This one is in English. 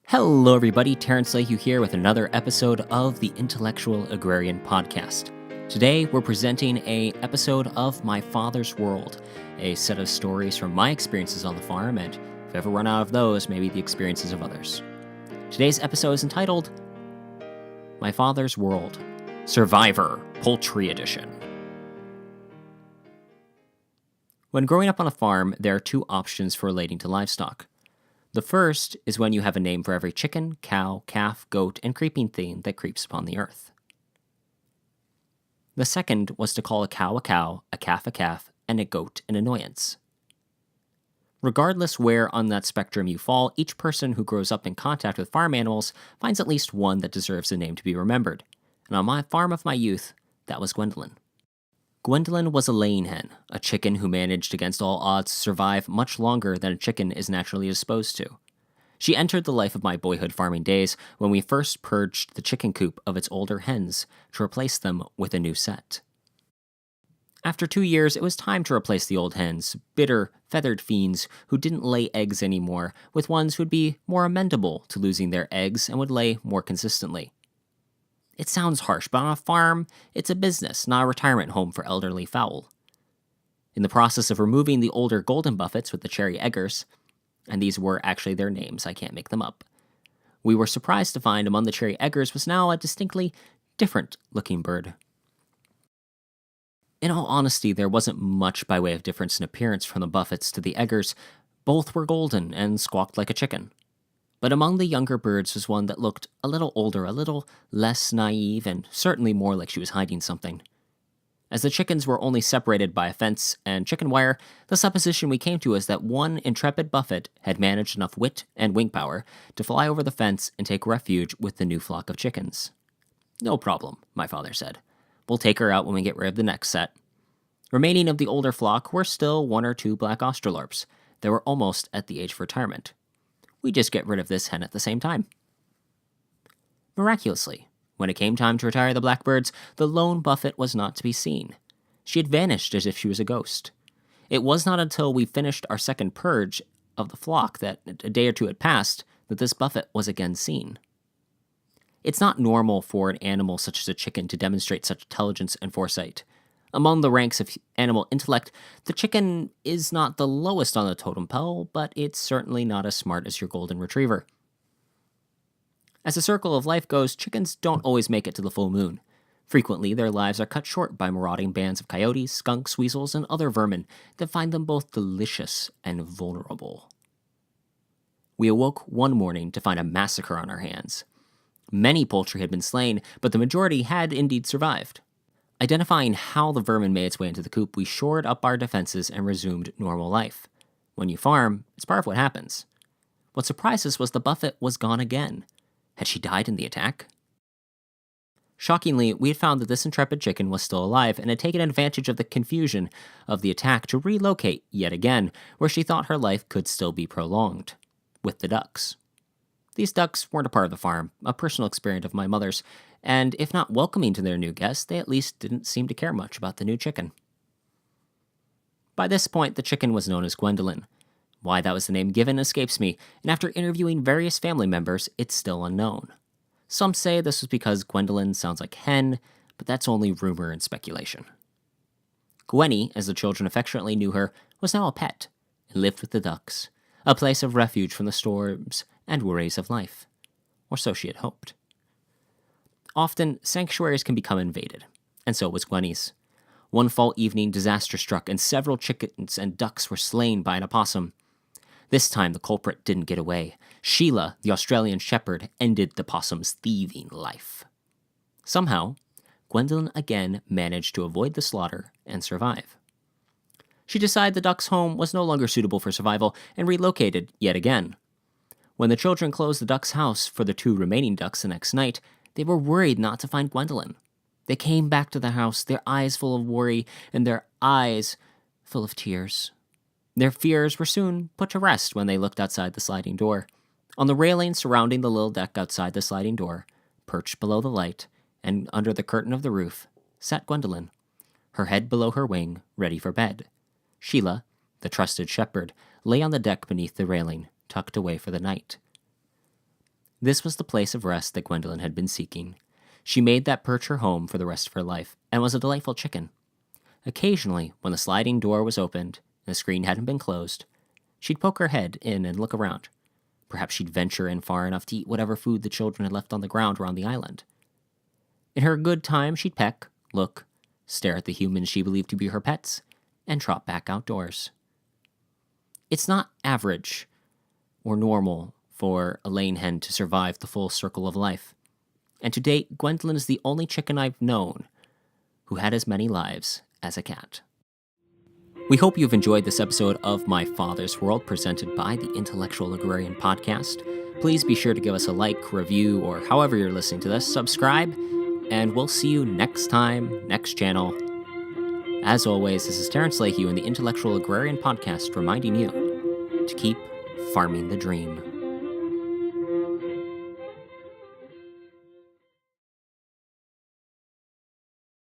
Hello, everybody. Terrence Lahue here with another episode of the Intellectual Agrarian podcast. Today, we're presenting an episode of My Father's World, a set of stories from my experiences on the farm, and if I ever run out of those, maybe the experiences of others. Today's episode is entitled My Father's World, Survivor, Poultry Edition. When growing up on a farm, there are two options for relating to livestock. The first is when you have a name for every chicken, cow, calf, goat, and creeping thing that creeps upon the earth. The second was to call a cow, a calf, and a goat an annoyance. Regardless where on that spectrum you fall, each person who grows up in contact with farm animals finds at least one that deserves a name to be remembered. And on my farm of my youth, that was Gwendolyn. Gwendolyn was a laying hen, a chicken who managed against all odds to survive much longer than a chicken is naturally disposed to. She entered the life of my boyhood farming days when we first purged the chicken coop of its older hens to replace them with a new set. After 2 years, it was time to replace the old hens, bitter, feathered fiends who didn't lay eggs anymore, with ones who would be more amenable to losing their eggs and would lay more consistently. It sounds harsh, but on a farm, it's a business, not a retirement home for elderly fowl. In the process of removing the older golden buffets with the cherry eggers, and these were actually their names, I can't make them up, we were surprised to find among the cherry eggers was now a distinctly different-looking bird. In all honesty, there wasn't much by way of difference in appearance from the buffets to the eggers. Both were golden and squawked like a chicken. But among the younger birds was one that looked a little older, a little less naive, and certainly more like she was hiding something. As the chickens were only separated by a fence and chicken wire, the supposition we came to was that one intrepid buffet had managed enough wit and wing power to fly over the fence and take refuge with the new flock of chickens. "No problem," my father said. "We'll take her out when we get rid of the next set." Remaining of the older flock were still 1 or 2 black Australorps. They were almost at the age of retirement. We just get rid of this hen at the same time. Miraculously, when it came time to retire the blackbirds, the lone buffet was not to be seen. She had vanished as if she was a ghost. It was not until we finished our second purge of the flock that a day or two had passed that this buffet was again seen. It's not normal for an animal such as a chicken to demonstrate such intelligence and foresight. Among the ranks of animal intellect, the chicken is not the lowest on the totem pole, but it's certainly not as smart as your golden retriever. As the circle of life goes, chickens don't always make it to the full moon. Frequently, their lives are cut short by marauding bands of coyotes, skunks, weasels, and other vermin that find them both delicious and vulnerable. We awoke one morning to find a massacre on our hands. Many poultry had been slain, but the majority had indeed survived. Identifying how the vermin made its way into the coop, we shored up our defenses and resumed normal life. When you farm, it's part of what happens. What surprised us was the buffet was gone again. Had she died in the attack? Shockingly, we had found that this intrepid chicken was still alive and had taken advantage of the confusion of the attack to relocate yet again, where she thought her life could still be prolonged, with the ducks. These ducks weren't a part of the farm, a personal experience of my mother's, and if not welcoming to their new guests, they at least didn't seem to care much about the new chicken. By this point, the chicken was known as Gwendolyn. Why that was the name given escapes me, and after interviewing various family members, it's still unknown. Some say this was because Gwendolyn sounds like hen, but that's only rumor and speculation. Gwenny, as the children affectionately knew her, was now a pet, and lived with the ducks, a place of refuge from the storms and worries of life. Or so she had hoped. Often, sanctuaries can become invaded, and so was Gwenny's. One fall evening, disaster struck, and several chickens and ducks were slain by an opossum. This time, the culprit didn't get away. Sheila, the Australian shepherd, ended the possum's thieving life. Somehow, Gwendolyn again managed to avoid the slaughter and survive. She decided the duck's home was no longer suitable for survival and relocated yet again. When the children closed the duck's house for the 2 remaining ducks the next night, they were worried not to find Gwendolyn. They came back to the house, their eyes full of worry and their eyes full of tears. Their fears were soon put to rest when they looked outside the sliding door. On the railing surrounding the little deck outside the sliding door, perched below the light and under the curtain of the roof, sat Gwendolyn, her head below her wing, ready for bed. Sheila, the trusted shepherd, lay on the deck beneath the railing, tucked away for the night. This was the place of rest that Gwendolyn had been seeking. She made that perch her home for the rest of her life, and was a delightful chicken. Occasionally, when the sliding door was opened and the screen hadn't been closed, she'd poke her head in and look around. Perhaps she'd venture in far enough to eat whatever food the children had left on the ground around the island. In her good time, she'd peck, look, stare at the humans she believed to be her pets, and trot back outdoors. It's not average or normal for a lane hen to survive the full circle of life. And to date, Gwendolyn is the only chicken I've known who had as many lives as a cat. We hope you've enjoyed this episode of My Father's World, presented by the Intellectual Agrarian Podcast. Please be sure to give us a like, review, or however you're listening to this, subscribe, and we'll see you next time, next channel. As always, this is Terrence Lahue in the Intellectual Agrarian Podcast reminding you to keep farming the dream.